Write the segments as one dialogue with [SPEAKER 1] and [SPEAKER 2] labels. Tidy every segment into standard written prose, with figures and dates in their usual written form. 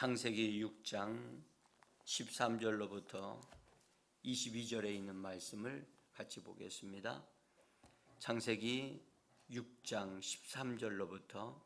[SPEAKER 1] 창세기 6장 13절로부터 22절에 있는 말씀을 같이 보겠습니다. 창세기 6장 13절로부터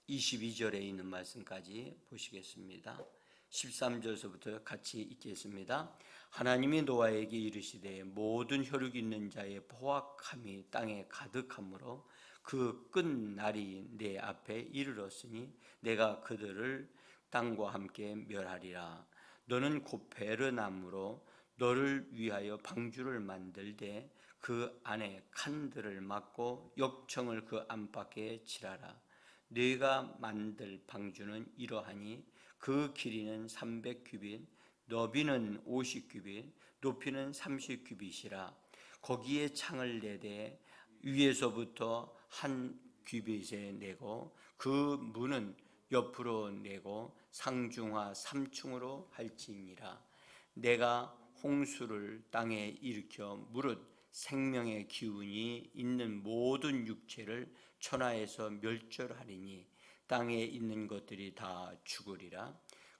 [SPEAKER 1] 22절에 있는 말씀까지 보시겠습니다. 13절서부터 같이 읽겠습니다. 하나님이 노아에게 이르시되 모든 혈육 있는 자의 포악함이 땅에 가득하므로 그 끝날이 내 앞에 이르렀으니 내가 그들을 땅과 함께 멸하리라. 너는 곧 베르나무로 너를 위하여 방주를 만들되 그 안에 칸들을 막고 역청을 그 안팎에 칠하라. 네가 만들 방주는 이러하니 그 길이는 300규빗, 너비는 50규빗, 높이는 30규빗이라. 거기에 창을 내되 위에서부터 한 규빗에 내고 그 문은 옆으로 내고 상중하 3층으로 할지니라. 내가 홍수를 땅에 일으켜 무릇 생명의 기운이 있는 모든 육체를 천하에서 멸절하리니 땅에 있는 것들이 다 죽으리라.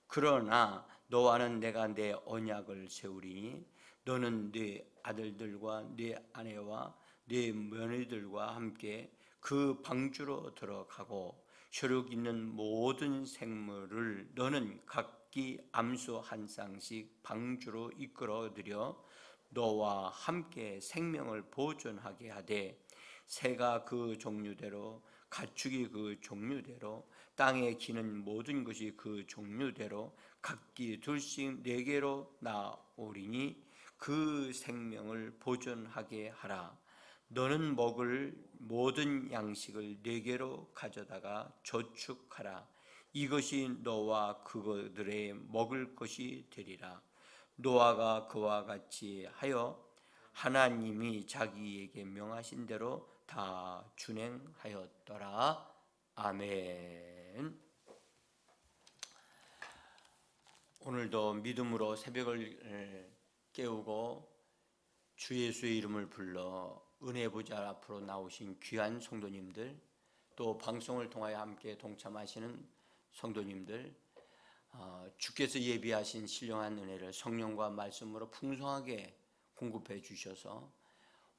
[SPEAKER 1] 그러나 너와는 내가 내 언약을 세우리니 너는 네 아들들과 네 아내와 네 며느리들과 함께 그 방주로 들어가고 혈육 있는 모든 생물을 너는 각기 암소 한 쌍씩 방주로 이끌어들여 너와 함께 생명을 보존하게 하되 새가 그 종류대로 가축이 그 종류대로 땅에 기는 모든 것이 그 종류대로 각기 둘씩 네개로 나오리니 그 생명을 보존하게 하라. 너는 먹을 모든 양식을 네개로 가져다가 저축하라. 이것이 너와 그들의 먹을 것이 되리라. 노아가 그와 같이 하여 하나님이 자기에게 명하신 대로 다 준행하였더라. 아멘. 오늘도 믿음으로 새벽을 깨우고 주 예수의 이름을 불러 은혜 보좌 앞으로 나오신 귀한 성도님들, 또 방송을 통하여 함께 동참하시는 성도님들, 주께서 예비하신 신령한 은혜를 성령과 말씀으로 풍성하게 공급해 주셔서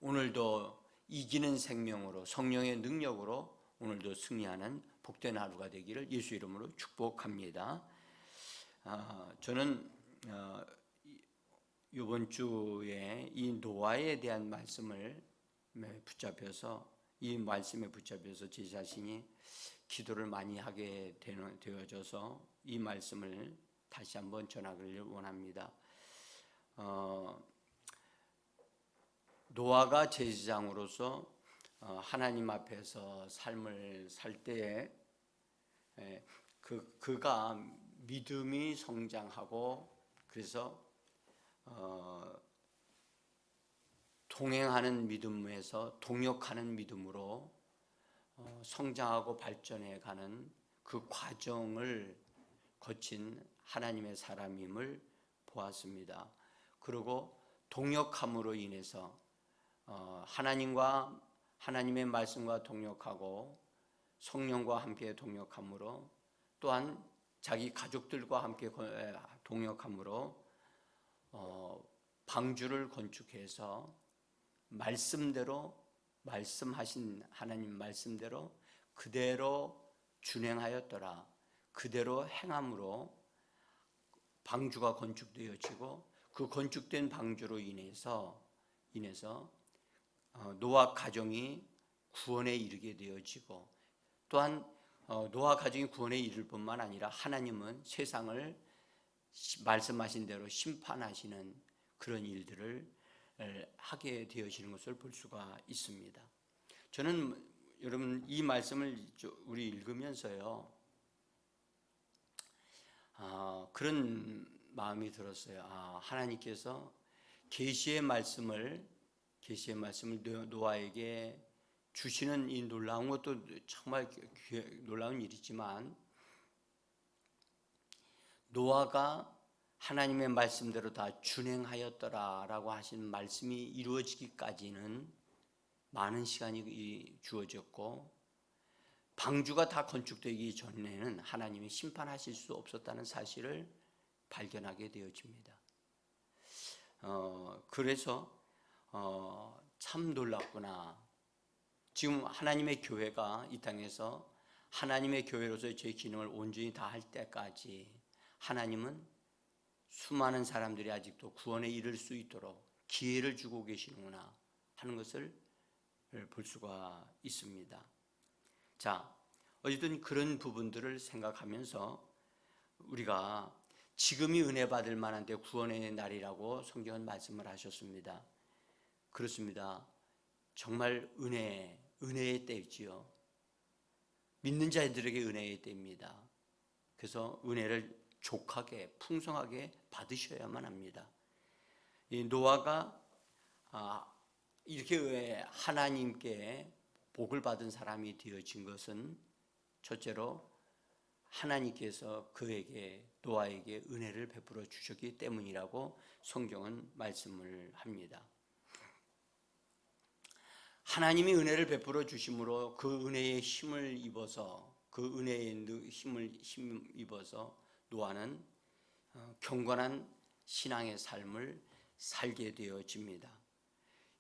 [SPEAKER 1] 오늘도 이기는 생명으로 성령의 능력으로 오늘도 승리하는 복된 하루가 되기를 예수 이름으로 축복합니다. 저는 이번 주에 이 노아에 대한 말씀을 붙잡혀서 이 말씀에 붙잡혀서 제 자신이 기도를 많이 하게 되어져서 이 말씀을 다시 한번 전하기를 원합니다. 노아가 제사장으로서 하나님 앞에서 삶을 살 때에 그가 믿음이 성장하고 그래서 동행하는 믿음에서 동역하는 믿음으로 성장하고 발전해가는 그 과정을 거친 하나님의 사람임을 보았습니다. 그리고 동역함으로 인해서 하나님의 말씀과 동역하고 성령과 함께 동역함으로 또한 자기 가족들과 함께 동역함으로 방주를 건축해서 말씀대로 말씀하신 하나님 말씀대로 그대로 준행하였더라. 그대로 행함으로 방주가 건축되어지고 그 건축된 방주로 인해서 노아 가정이 구원에 이르게 되어지고 또한 노아 가정이 구원에 이를 뿐만 아니라 하나님은 세상을 말씀하신 대로 심판하시는 그런 일들을 하게 되어지는 것을 볼 수가 있습니다. 저는 여러분 이 말씀을 우리 읽으면서요 그런 마음이 들었어요. 하나님께서 계시의 말씀을 노아에게 주시는 이 놀라운 것도 정말 놀라운 일이지만 노아가 하나님의 말씀대로 다 준행하였더라라고 하신 말씀이 이루어지기까지는 많은 시간이 주어졌고 방주가 다 건축되기 전에는 하나님이 심판하실 수 없었다는 사실을 발견하게 되어집니다. 그래서 참 놀랍구나. 지금 하나님의 교회가 이 땅에서 하나님의 교회로서의 제 기능을 온전히 다할 때까지 하나님은 수많은 사람들이 아직도 구원에 이를 수 있도록 기회를 주고 계시는구나 하는 것을 볼 수가 있습니다. 자, 어쨌든 그런 부분들을 생각하면서 우리가 지금이 은혜 받을 만한 때 구원의 날이라고 성경은 말씀을 하셨습니다. 그렇습니다. 정말 은혜의 때이지요. 믿는 자들에게 은혜의 때입니다. 그래서 은혜를 족하게 풍성하게 받으셔야만 합니다. 이 노아가 이렇게 하나님께 복을 받은 사람이 되어진 것은 첫째로 하나님께서 그에게 노아에게 은혜를 베풀어 주셨기 때문이라고 성경은 말씀을 합니다. 하나님이 은혜를 베풀어 주심으로 그 은혜의 힘을 입어서 노아는 경건한 신앙의 삶을 살게 되어집니다.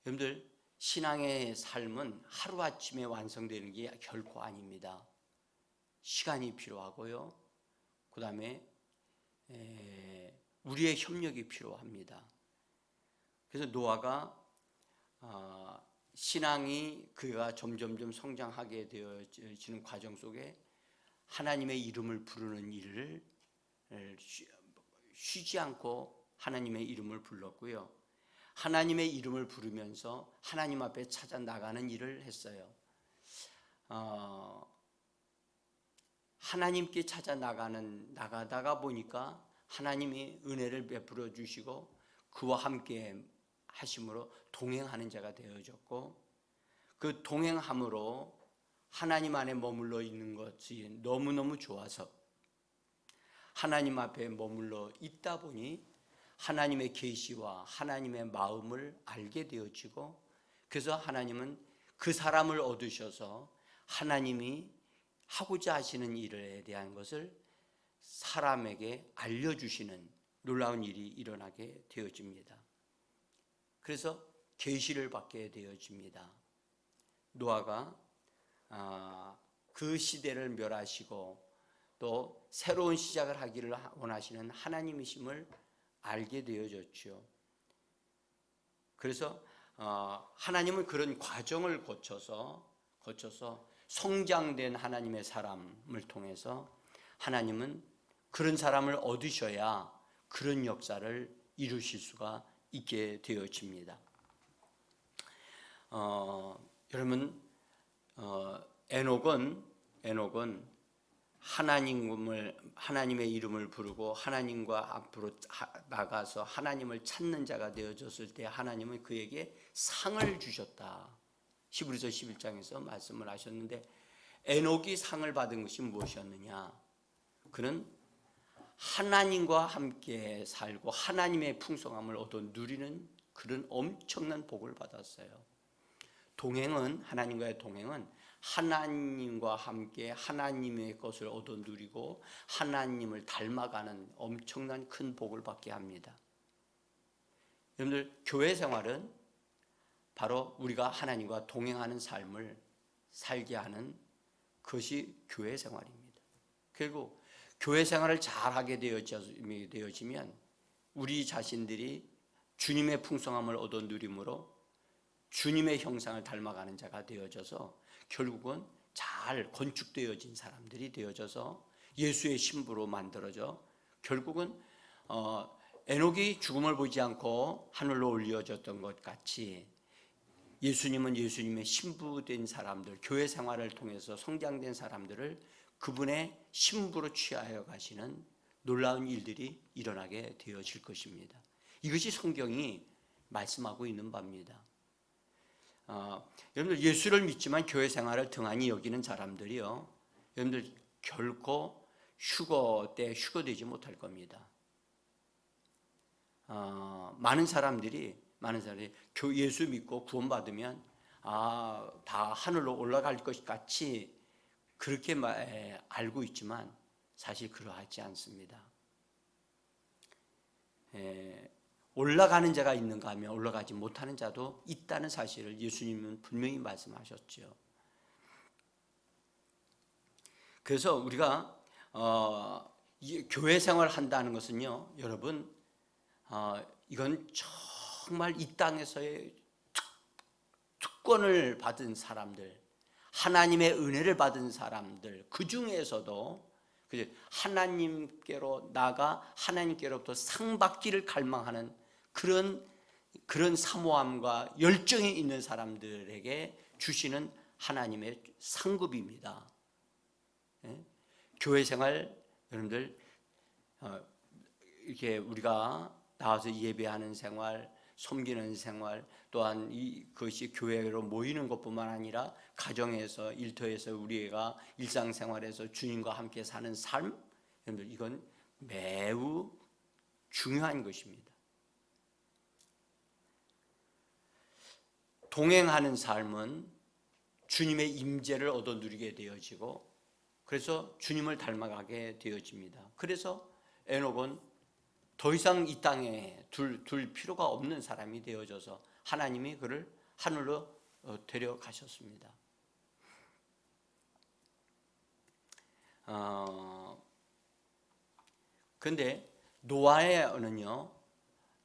[SPEAKER 1] 여러분들, 신앙의 삶은 하루아침에 완성되는 게 결코 아닙니다. 시간이 필요하고요. 그 다음에 우리의 협력이 필요합니다. 그래서 노아가 신앙이 그가 점점점 성장하게 되어지는 과정 속에 하나님의 이름을 부르는 일을 쉬지 않고 하나님의 이름을 불렀고요. 하나님의 이름을 부르면서 하나님 앞에 찾아 나가는 일을 했어요. 하나님께 찾아 나가다가 보니까 하나님이 은혜를 베풀어 주시고 그와 함께 하심으로 동행하는 자가 되어졌고, 그 동행함으로 하나님 안에 머물러 있는 것이 너무너무 좋아서 하나님 앞에 머물러 있다 보니 하나님의 계시와 하나님의 마음을 알게 되어지고, 그래서 하나님은 그 사람을 얻으셔서 하나님이 하고자 하시는 일에 대한 것을 사람에게 알려주시는 놀라운 일이 일어나게 되어집니다. 그래서 계시를 받게 되어집니다. 노아가 그 시대를 멸하시고 또 새로운 시작을 하기를 원하시는 하나님이심을 알게 되어졌죠. 그래서 하나님은 그런 과정을 거쳐서 성장된 하나님의 사람을 통해서 하나님은 그런 사람을 얻으셔야 그런 역사를 이루실 수가 있게 되어집니다. 여러분, 에녹은 하나님의 이름을 부르고 하나님과 앞으로 나가서 하나님을 찾는 자가 되어졌을 때 하나님은 그에게 상을 주셨다. 히브리서 11장에서 말씀을 하셨는데, 에녹이 상을 받은 것이 무엇이었느냐? 그는 하나님과 함께 살고 하나님의 풍성함을 얻어 누리는 그런 엄청난 복을 받았어요. 하나님과의 동행은 하나님과 함께 하나님의 것을 얻어 누리고 하나님을 닮아가는 엄청난 큰 복을 받게 합니다. 여러분들, 교회 생활은 바로 우리가 하나님과 동행하는 삶을 살게 하는 것이 교회 생활입니다. 결국 교회 생활을 잘하게 되어지면 우리 자신들이 주님의 풍성함을 얻어 누림으로 주님의 형상을 닮아가는 자가 되어져서 결국은 잘 건축되어진 사람들이 되어져서 예수의 신부로 만들어져 결국은 에녹이 죽음을 보지 않고 하늘로 올려졌던 것 같이 예수님은 예수님의 신부된 사람들, 교회 생활을 통해서 성장된 사람들을 그분의 신부로 취하여 가시는 놀라운 일들이 일어나게 되어질 것입니다. 이것이 성경이 말씀하고 있는 바입니다. 여러분들, 예수를 믿지만 교회 생활을 등한히 여기는 사람들이요, 여러분들 결코 휴거되지 못할 겁니다. 많은 사람들이 예수 믿고 구원받으면 다 하늘로 올라갈 것 같이 그렇게 알고 있지만 사실 그러하지 않습니다. 올라가는 자가 있는가 하면 올라가지 못하는 자도 있다는 사실을 예수님은 분명히 말씀하셨죠. 그래서 우리가 교회 생활을 한다는 것은요, 여러분, 이건 정말 이 땅에서의 특권을 받은 사람들, 하나님의 은혜를 받은 사람들, 그 중에서도 하나님께로 나가 하나님께로부터 상 받기를 갈망하는 그런 사모함과 열정이 있는 사람들에게 주시는 하나님의 상급입니다. 교회 생활, 여러분들 이렇게 우리가 나와서 예배하는 생활, 섬기는 생활, 또한 그것이 교회로 모이는 것뿐만 아니라 가정에서, 일터에서 우리가 일상생활에서 주님과 함께 사는 삶, 여러분들 이건 매우 중요한 것입니다. 동행하는 삶은 주님의 임재를 얻어 누리게 되어지고, 그래서 주님을 닮아가게 되어집니다. 그래서 에녹은 더 이상 이 땅에 둘 필요가 없는 사람이 되어져서 하나님이 그를 하늘로 데려가셨습니다. 그런데 노아는요,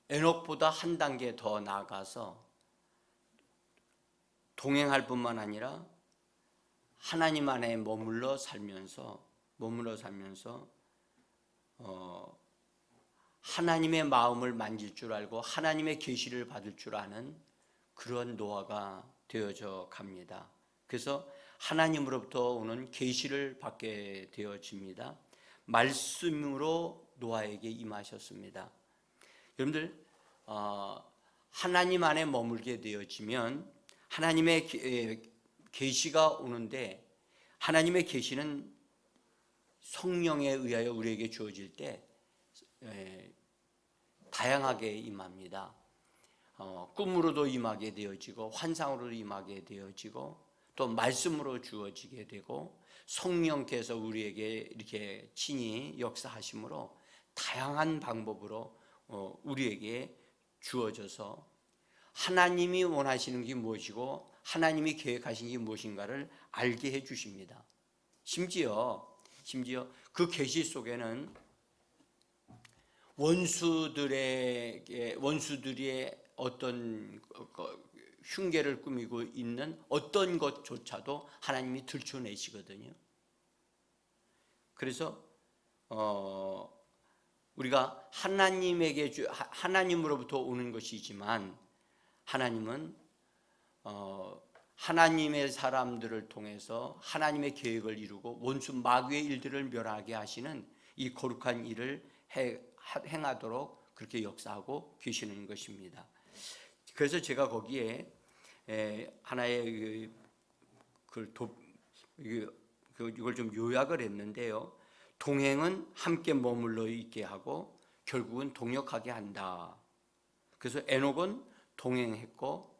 [SPEAKER 1] 에녹보다 한 단계 더 나아가서 동행할 뿐만 아니라 하나님 안에 머물러 살면서 하나님의 마음을 만질 줄 알고 하나님의 계시를 받을 줄 아는 그런 노아가 되어져 갑니다. 그래서 하나님으로부터 오는 계시를 받게 되어집니다. 말씀으로 노아에게 임하셨습니다. 여러분들, 하나님 안에 머물게 되어지면 하나님의 계시가 오는데, 하나님의 계시는 성령에 의하여 우리에게 주어질 때 다양하게 임합니다. 꿈으로도 임하게 되어지고, 환상으로도 임하게 되어지고, 또 말씀으로 주어지게 되고, 성령께서 우리에게 이렇게 친히 역사하심으로 다양한 방법으로 우리에게 주어져서 하나님이 원하시는 게 무엇이고 하나님이 계획하신 게 무엇인가를 알게 해 주십니다. 심지어 그 계시 속에는 원수들의 어떤 흉계를 꾸미고 있는 어떤 것조차도 하나님이 들춰내시거든요. 그래서 우리가 하나님으로부터 오는 것이지만, 하나님은 하나님의 사람들을 통해서 하나님의 계획을 이루고 원수 마귀의 일들을 멸하게 하시는 이 거룩한 일을 행하도록 그렇게 역사하고 계시는 것입니다. 그래서 제가 거기에 하나의 이걸 좀 요약을 했는데요. 동행은 함께 머물러 있게 하고 결국은 동역하게 한다. 그래서 에녹은 동행했고,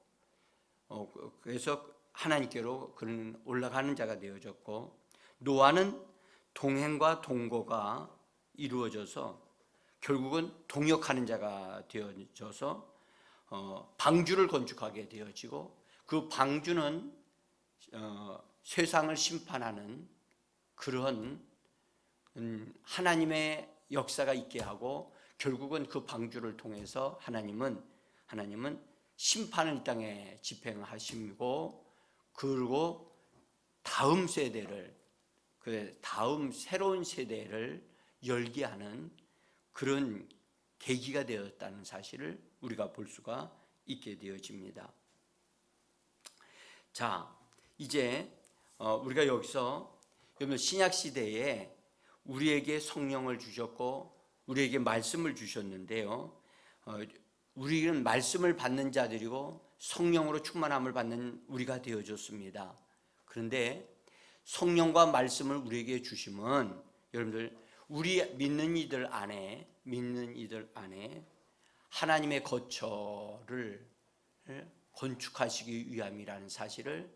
[SPEAKER 1] 그래서 하나님께로 그는 올라가는 자가 되어졌고, 노아는 동행과 동거가 이루어져서 결국은 동역하는 자가 되어져서 방주를 건축하게 되어지고, 그 방주는 세상을 심판하는 그런 하나님의 역사가 있게 하고, 결국은 그 방주를 통해서 하나님은 심판을 이 땅에 집행하시고, 그리고 다음 세대를, 다음 새로운 세대를 열게 하는 그런 계기가 되었다는 사실을 우리가 볼 수가 있게 되어집니다. 자, 이제 우리가 여기서 신약 시대에 우리에게 성령을 주셨고 우리에게 말씀을 주셨는데요. 우리는 말씀을 받는 자들이고 성령으로 충만함을 받는 우리가 되어졌습니다. 그런데 성령과 말씀을 우리에게 주심은, 여러분들, 우리 믿는 이들 안에 하나님의 거처를 건축하시기 위함이라는 사실을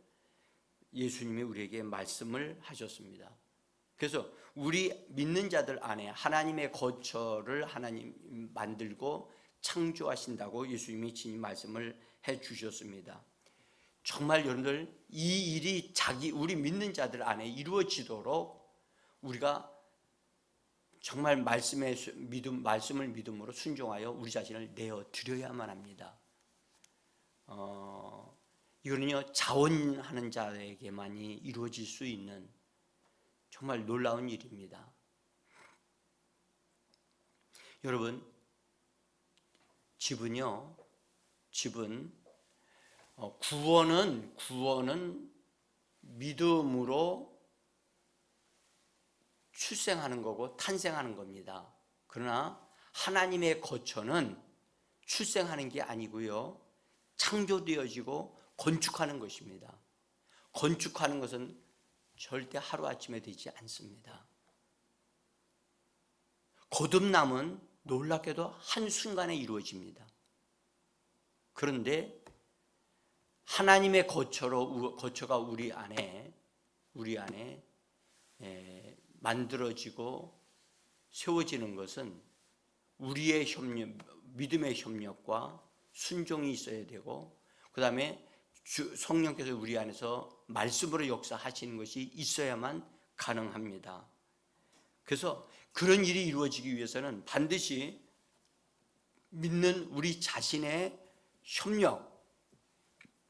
[SPEAKER 1] 예수님이 우리에게 말씀을 하셨습니다. 그래서 우리 믿는 자들 안에 하나님의 거처를 하나님 만들고 창조하신다고 예수님이 친히 말씀을 해 주셨습니다. 정말 여러분들 이 일이 우리 믿는 자들 안에 이루어지도록 우리가 정말 말씀을 믿음으로 순종하여 우리 자신을 내어 드려야만 합니다. 이거는요 자원하는 자에게만이 이루어질 수 있는 정말 놀라운 일입니다. 여러분, 집은 구원은 믿음으로 출생하는 거고 탄생하는 겁니다. 그러나 하나님의 거처는 출생하는 게 아니고요, 창조되어지고 건축하는 것입니다. 건축하는 것은 절대 하루아침에 되지 않습니다. 거듭남은 놀랍게도 한순간에 이루어집니다. 그런데 하나님의 거처가 우리 안에 만들어지고 세워지는 것은 우리의 믿음의 협력과 순종이 있어야 되고, 그 다음에 성령께서 우리 안에서 말씀으로 역사하시는 것이 있어야만 가능합니다. 그래서 그런 일이 이루어지기 위해서는 반드시 믿는 우리 자신의 협력,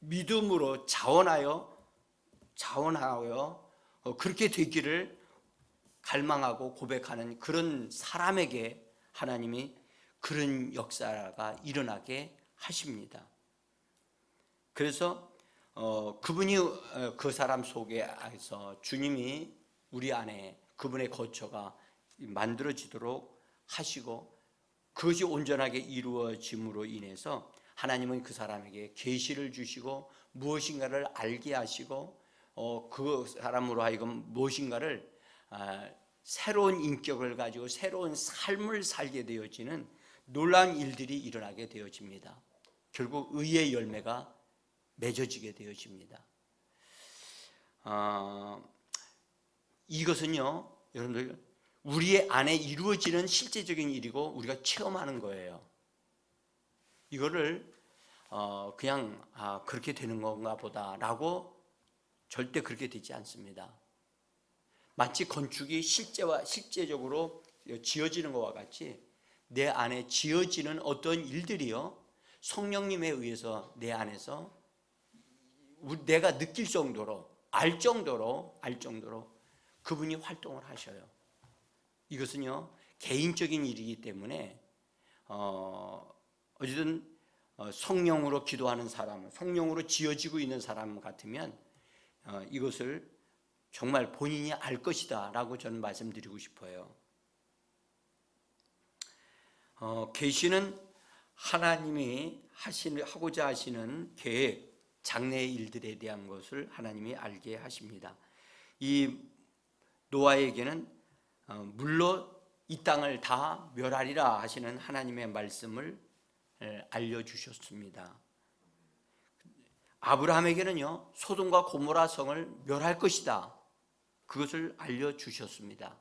[SPEAKER 1] 믿음으로 자원하여 그렇게 되기를 갈망하고 고백하는 그런 사람에게 하나님이 그런 역사가 일어나게 하십니다. 그래서 그분이 그 사람 속에서 주님이 우리 안에 그분의 거처가 만들어지도록 하시고, 그것이 온전하게 이루어짐으로 인해서 하나님은 그 사람에게 계시를 주시고 무엇인가를 알게 하시고, 그 사람으로 하여금 무엇인가를 새로운 인격을 가지고 새로운 삶을 살게 되어지는 놀라운 일들이 일어나게 되어집니다. 결국 의의 열매가 맺어지게 되어집니다. 이것은요 여러분들 우리의 안에 이루어지는 실제적인 일이고 우리가 체험하는 거예요. 이거를 그냥 그렇게 되는 건가 보다 라고 절대 그렇게 되지 않습니다. 마치 건축이 실제적으로 지어지는 것과 같이 내 안에 지어지는 어떤 일들이요 성령님에 의해서 내 안에서 내가 느낄 정도로 알 정도로 그분이 활동을 하셔요. 이것은요 개인적인 일이기 때문에 어쨌든 성령으로 기도하는 사람, 성령으로 지어지고 있는 사람 같으면 이것을 정말 본인이 알 것이다 라고 저는 말씀드리고 싶어요. 계시는 하나님이 하고자 하시는 계획, 장래의 일들에 대한 것을 하나님이 알게 하십니다. 이 노아에게는 물로 이 땅을 다 멸하리라 하시는 하나님의 말씀을 알려주셨습니다. 아브라함에게는요 소돔과 고모라 성을 멸할 것이다, 그것을 알려주셨습니다.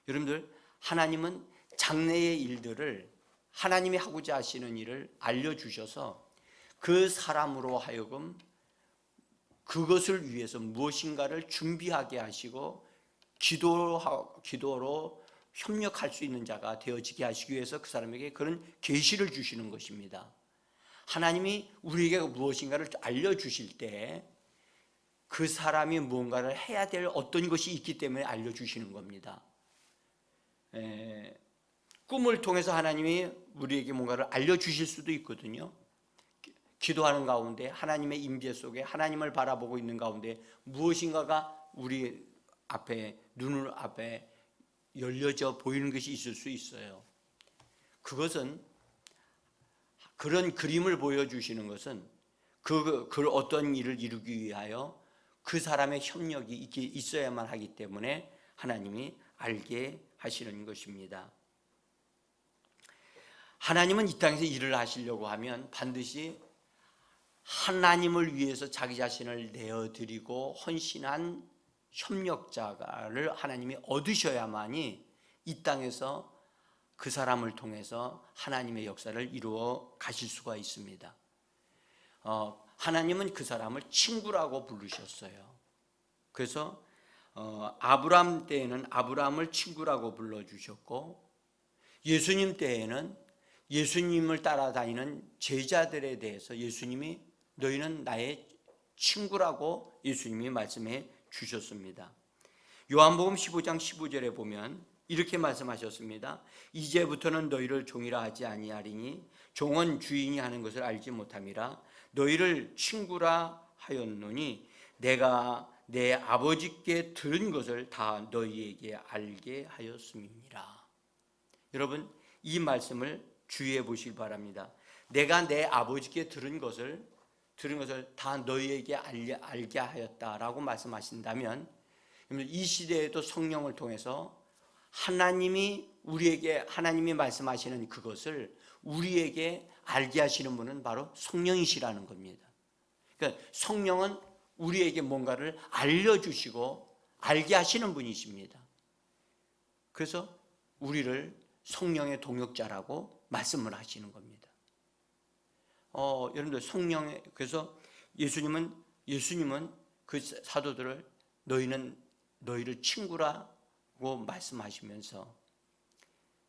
[SPEAKER 1] 여러분들, 하나님은 장래의 일들을 하나님이 하고자 하시는 일을 알려주셔서 그 사람으로 하여금 그것을 위해서 무엇인가를 준비하게 하시고 기도로 협력할 수 있는 자가 되어지게 하시기 위해서 그 사람에게 그런 계시를 주시는 것입니다. 하나님이 우리에게 무엇인가를 알려주실 때 그 사람이 무언가를 해야 될 어떤 것이 있기 때문에 알려주시는 겁니다. 꿈을 통해서 하나님이 우리에게 뭔가를 알려주실 수도 있거든요. 기도하는 가운데 하나님의 임재 속에 하나님을 바라보고 있는 가운데 무엇인가가 우리 앞에 눈을 앞에 열려져 보이는 것이 있을 수 있어요. 그것은 그런 그림을 보여주시는 것은 그 어떤 일을 이루기 위하여 그 사람의 협력이 있어야만 하기 때문에 하나님이 알게 하시는 것입니다. 하나님은 이 땅에서 일을 하시려고 하면 반드시 하나님을 위해서 자기 자신을 내어드리고 헌신한 협력자를 하나님이 얻으셔야만이 이 땅에서 그 사람을 통해서 하나님의 역사를 이루어 가실 수가 있습니다. 하나님은 그 사람을 친구라고 부르셨어요. 그래서 아브람 때에는 아브람을 친구라고 불러주셨고, 예수님 때에는 예수님을 따라다니는 제자들에 대해서 예수님이 너희는 나의 친구라고 예수님이 말씀해 주셨습니다. 요한복음 15장 15절에 보면 이렇게 말씀하셨습니다. 이제부터는 너희를 종이라 하지 아니하리니 종은 주인이 하는 것을 알지 못함이라. 너희를 친구라 하였노니 내가 내 아버지께 들은 것을 다 너희에게 알게 하였음이니라. 여러분, 이 말씀을 주의해 보시기 바랍니다. 내가 내 아버지께 들은 것을 다 너희에게 알게 하였다라고 말씀하신다면, 이 시대에도 성령을 통해서 하나님이 말씀하시는 그것을 우리에게 알게 하시는 분은 바로 성령이시라는 겁니다. 그러니까 성령은 우리에게 뭔가를 알려주시고 알게 하시는 분이십니다. 그래서 우리를 성령의 동역자라고 말씀을 하시는 겁니다. 여러분들, 그래서 예수님은 그 사도들을 너희를 친구라고 말씀하시면서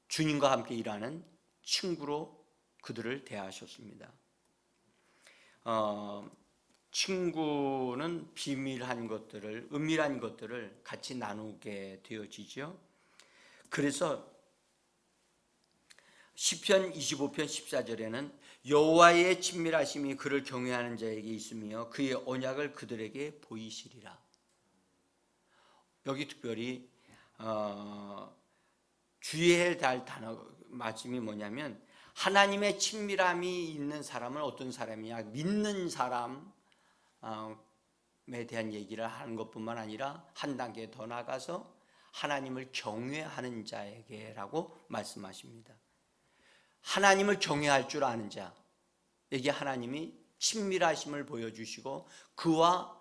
[SPEAKER 1] 주님과 함께 일하는 친구로 그들을 대하셨습니다. 친구는 은밀한 것들을 같이 나누게 되어지죠. 그래서 시편 25편 14절에는 여호와의 친밀하심이 그를 경외하는 자에게 있으며 그의 언약을 그들에게 보이시리라. 여기 특별히 주의해야 할 말씀이 뭐냐면, 하나님의 친밀함이 있는 사람은 어떤 사람이냐, 믿는 사람에 대한 얘기를 하는 것뿐만 아니라 한 단계 더 나가서 하나님을 경외하는 자에게라고 말씀하십니다. 하나님을 경외할 줄 아는 자에게 하나님이 친밀하심을 보여주시고 그와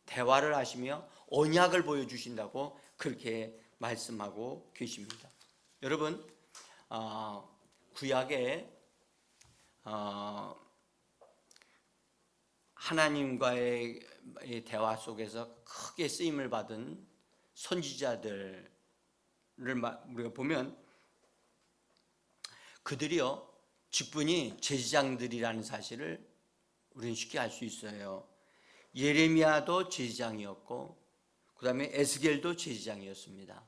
[SPEAKER 1] 대화를 하시며 언약을 보여주신다고 그렇게 말씀하고 계십니다. 여러분, 구약에 하나님과의 대화 속에서 크게 쓰임을 받은 선지자들을 우리가 보면 그들이요, 직분이 제사장들이라는 사실을 우리는 쉽게 알 수 있어요. 예레미야도 제사장이었고 그 다음에 에스겔도 제사장이었습니다.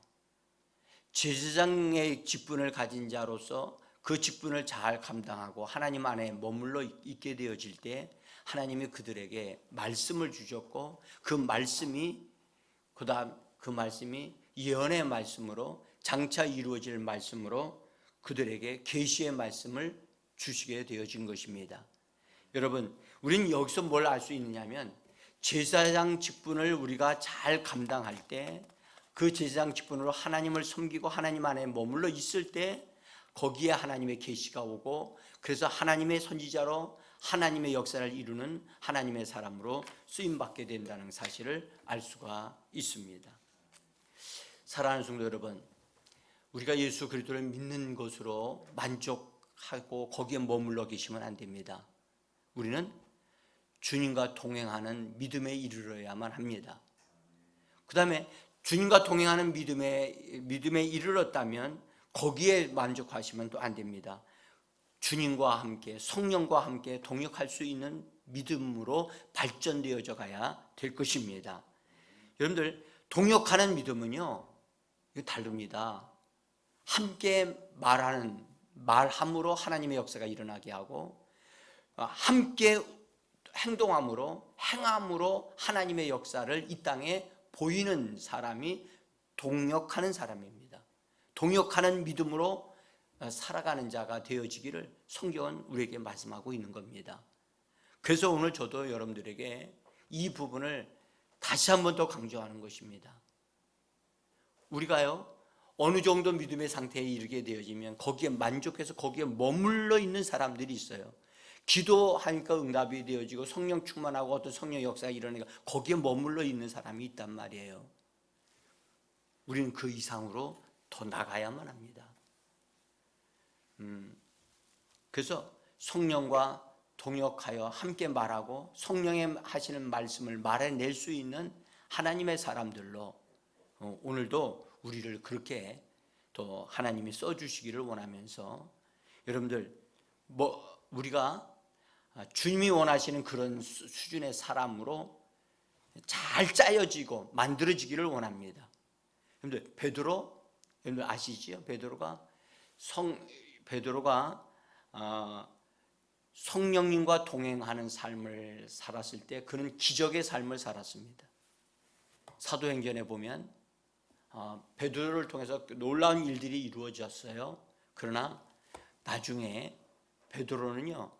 [SPEAKER 1] 제사장의 직분을 가진 자로서 그 직분을 잘 감당하고 하나님 안에 머물러 있게 되어질 때 하나님이 그들에게 말씀을 주셨고 그 말씀이 예언의 말씀으로 장차 이루어질 말씀으로 그들에게 계시의 말씀을 주시게 되어진 것입니다. 여러분, 우리는 여기서 뭘 알 수 있느냐면, 제사장 직분을 우리가 잘 감당할 때, 그 제사장 직분으로 하나님을 섬기고 하나님 안에 머물러 있을 때 거기에 하나님의 계시가 오고, 그래서 하나님의 선지자로 하나님의 역사를 이루는 하나님의 사람으로 쓰임받게 된다는 사실을 알 수가 있습니다. 사랑하는 성도 여러분, 우리가 예수 그리스도를 믿는 것으로 만족하고 거기에 머물러 계시면 안 됩니다. 우리는 주님과 동행하는 믿음에 이르러야만 합니다. 그 다음에 주님과 동행하는 믿음에 이르렀다면 거기에 만족하시면 또 안 됩니다. 주님과 함께 성령과 함께 동역할 수 있는 믿음으로 발전되어져 가야 될 것입니다. 여러분들, 동역하는 믿음은요, 이거 다릅니다. 함께 말함으로 하나님의 역사가 일어나게 하고, 함께 행함으로 하나님의 역사를 이 땅에 보이는 사람이 동역하는 사람입니다. 동역하는 믿음으로 살아가는 자가 되어지기를 성경은 우리에게 말씀하고 있는 겁니다. 그래서 오늘 저도 여러분들에게 이 부분을 다시 한 번 더 강조하는 것입니다. 우리가요, 어느 정도 믿음의 상태에 이르게 되어지면 거기에 만족해서 거기에 머물러 있는 사람들이 있어요. 기도하니까 응답이 되어지고 성령 충만하고 어떤 성령 역사가 일어나니까 거기에 머물러 있는 사람이 있단 말이에요. 우리는 그 이상으로 더 나가야만 합니다. 그래서 성령과 동역하여 함께 말하고 성령의 하시는 말씀을 말해낼 수 있는 하나님의 사람들로 오늘도 우리를 그렇게 또 하나님이 써주시기를 원하면서, 여러분들 우리가 주님이 원하시는 그런 수준의 사람으로 잘 짜여지고 만들어지기를 원합니다. 여러분들 여러분들 아시지요? 베드로가 성령님과 동행하는 삶을 살았을 때 그는 기적의 삶을 살았습니다. 사도행전에 보면 베드로를 통해서 놀라운 일들이 이루어졌어요. 그러나 나중에 베드로는요,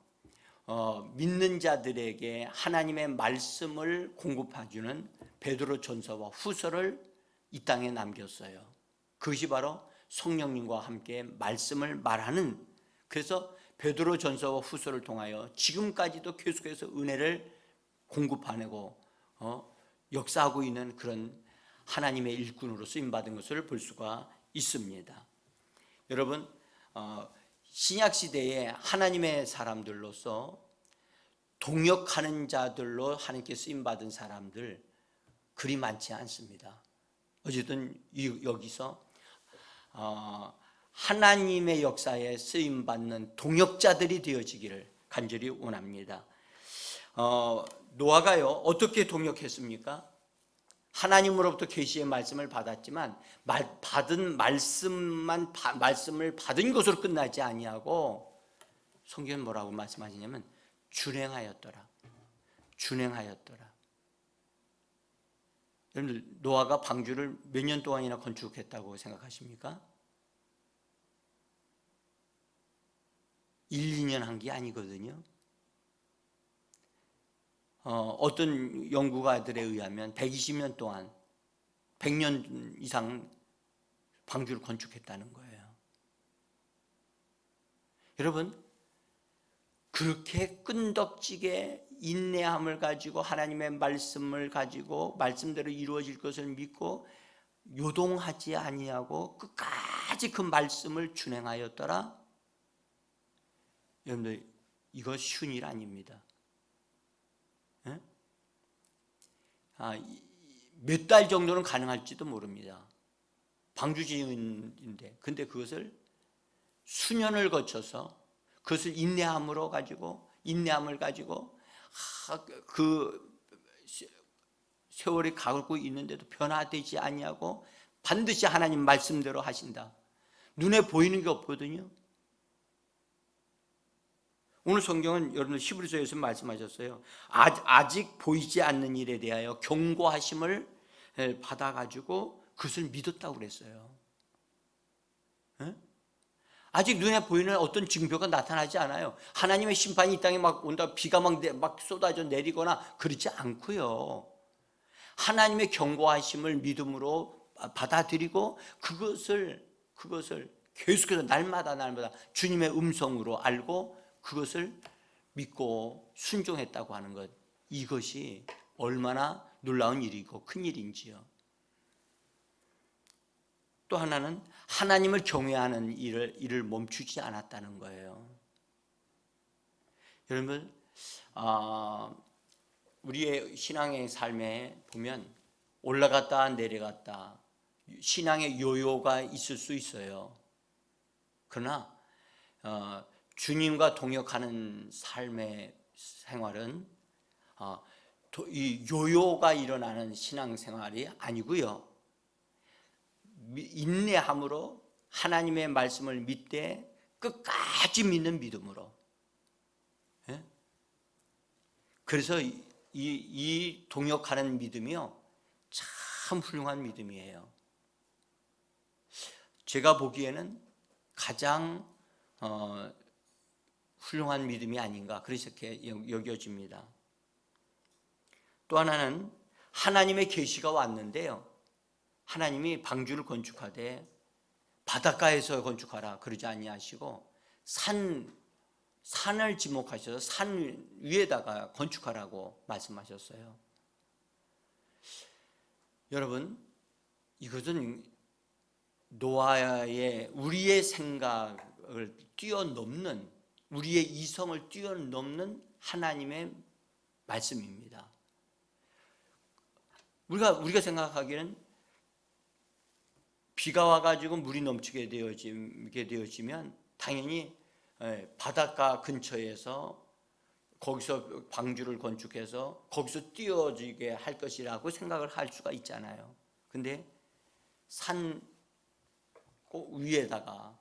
[SPEAKER 1] 믿는 자들에게 하나님의 말씀을 공급해주는 베드로전서와 후서를 이 땅에 남겼어요. 그것이 바로 성령님과 함께 말씀을 말하는, 그래서 베드로전서와 후서를 통하여 지금까지도 계속해서 은혜를 공급하고 역사하고 있는 그런 하나님의 일꾼으로 쓰임받은 것을 볼 수가 있습니다. 여러분, 신약시대에 하나님의 사람들로서 동역하는 자들로 하나님께 쓰임받은 사람들 그리 많지 않습니다. 어쨌든 여기서 하나님의 역사에 쓰임받는 동역자들이 되어지기를 간절히 원합니다. 노아가요, 어떻게 동역했습니까? 하나님으로부터 계시의 말씀을 받았지만 받은 말씀을 받은 것으로 끝나지 아니하고 성경은 뭐라고 말씀하시냐면 준행하였더라. 여러분들 노아가 방주를 몇 년 동안이나 건축했다고 생각하십니까? 1, 2년 한 게 아니거든요. 어떤 연구가들에 의하면 120년 동안 100년 이상 방주를 건축했다는 거예요. 여러분, 그렇게 끈덕지게 인내함을 가지고 하나님의 말씀을 가지고 말씀대로 이루어질 것을 믿고 요동하지 아니하고 끝까지 그 말씀을 준행하였더라. 여러분들, 이거 쉬운 일 아닙니다. 몇 달 정도는 가능할지도 모릅니다. 방주 지은인데, 근데 그것을 수년을 거쳐서 그것을 인내함을 가지고 그 세월이 가고 있는데도 변화되지 아니하고 반드시 하나님 말씀대로 하신다. 눈에 보이는 게 없거든요. 오늘 성경은 여러분들 히브리서에서 말씀하셨어요. 아직 보이지 않는 일에 대하여 경고하심을 받아가지고 그것을 믿었다고 그랬어요. 아직 눈에 보이는 어떤 징표가 나타나지 않아요. 하나님의 심판이 이 땅에 막 온다, 비가 막 쏟아져 내리거나 그러지 않고요. 하나님의 경고하심을 믿음으로 받아들이고 그것을 계속해서 날마다 주님의 음성으로 알고 그것을 믿고 순종했다고 하는 것, 이것이 얼마나 놀라운 일이고 큰 일인지요. 또 하나는 하나님을 경외하는 일을 멈추지 않았다는 거예요. 여러분, 우리의 신앙의 삶에 보면 올라갔다 내려갔다 신앙의 요요가 있을 수 있어요. 그러나 주님과 동역하는 삶의 생활은 이 요요가 일어나는 신앙생활이 아니고요, 인내함으로 하나님의 말씀을 믿되 끝까지 믿는 믿음으로. 그래서 이 동역하는 믿음이요, 참 훌륭한 믿음이에요. 제가 보기에는 가장 훌륭한 믿음이 아닌가 그렇게 여겨집니다. 또 하나는 하나님의 계시가 왔는데요, 하나님이 방주를 건축하되 바닷가에서 건축하라 그러지 아니하시고 산을 지목하셔서 산 위에다가 건축하라고 말씀하셨어요. 여러분, 이것은 노아의 우리의 생각을 뛰어넘는, 우리의 이성을 뛰어넘는 하나님의 말씀입니다. 우리가 생각하기에는 비가 와가지고 물이 넘치게 되어지면 당연히 바닷가 근처에서 거기서 방주를 건축해서 거기서 띄어지게 할 것이라고 생각을 할 수가 있잖아요. 근데 산 위에다가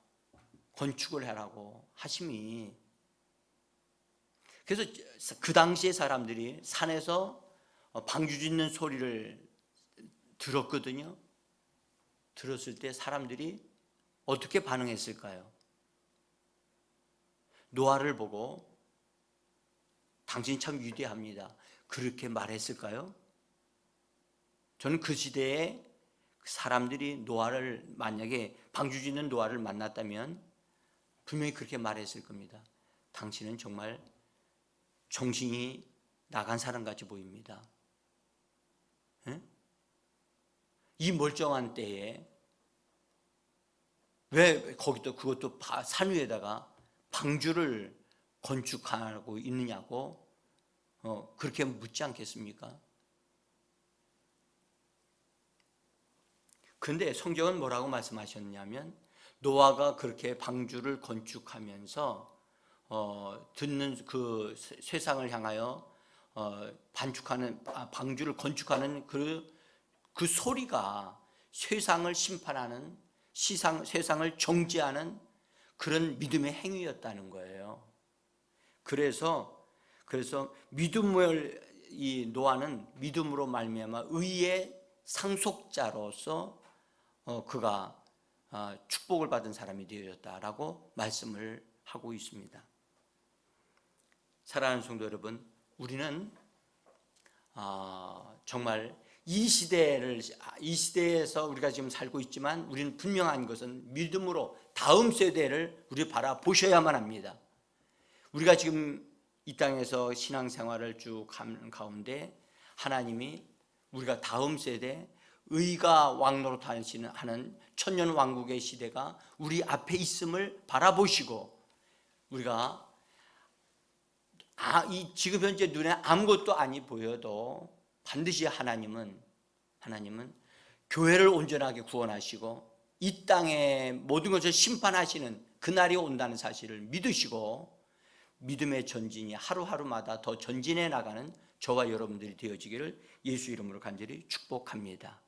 [SPEAKER 1] 건축을 하라고 하심이, 그래서 그 당시에 사람들이 산에서 방주 짓는 소리를 들었거든요. 들었을 때 사람들이 어떻게 반응했을까요? 노아를 보고 당신 참 위대합니다, 그렇게 말했을까요? 저는 그 시대에 사람들이 노아를, 만약에 방주 짓는 노아를 만났다면 분명히 그렇게 말했을 겁니다. 당신은 정말 정신이 나간 사람같이 보입니다. 에? 이 멀쩡한 때에 왜 거기도, 그것도 산 위에다가 방주를 건축하고 있느냐고 그렇게 묻지 않겠습니까? 그런데 성경은 뭐라고 말씀하셨냐면, 노아가 그렇게 방주를 건축하면서 듣는 그 세상을 향하여 방주를 건축하는 그 소리가 세상을 심판하는, 세상을 정죄하는 그런 믿음의 행위였다는 거예요. 그래서 믿음을, 이 노아는 믿음으로 말미암아 의의 상속자로서 그가 축복을 받은 사람이 되어졌다라고 말씀을 하고 있습니다. 사랑하는 성도 여러분, 우리는 정말 이 시대에서 우리가 지금 살고 있지만, 우리는 분명한 것은 믿음으로 다음 세대를 우리 바라보셔야만 합니다. 우리가 지금 이 땅에서 신앙생활을 쭉 하는 가운데 하나님이 우리가 다음 세대, 의가 왕노릇하는 천년왕국의 시대가 우리 앞에 있음을 바라보시고, 우리가 지금 현재 눈에 아무것도 아니 보여도 반드시 하나님은 교회를 온전하게 구원하시고 이 땅의 모든 것을 심판하시는 그날이 온다는 사실을 믿으시고, 믿음의 전진이 하루하루마다 더 전진해 나가는 저와 여러분들이 되어지기를 예수 이름으로 간절히 축복합니다.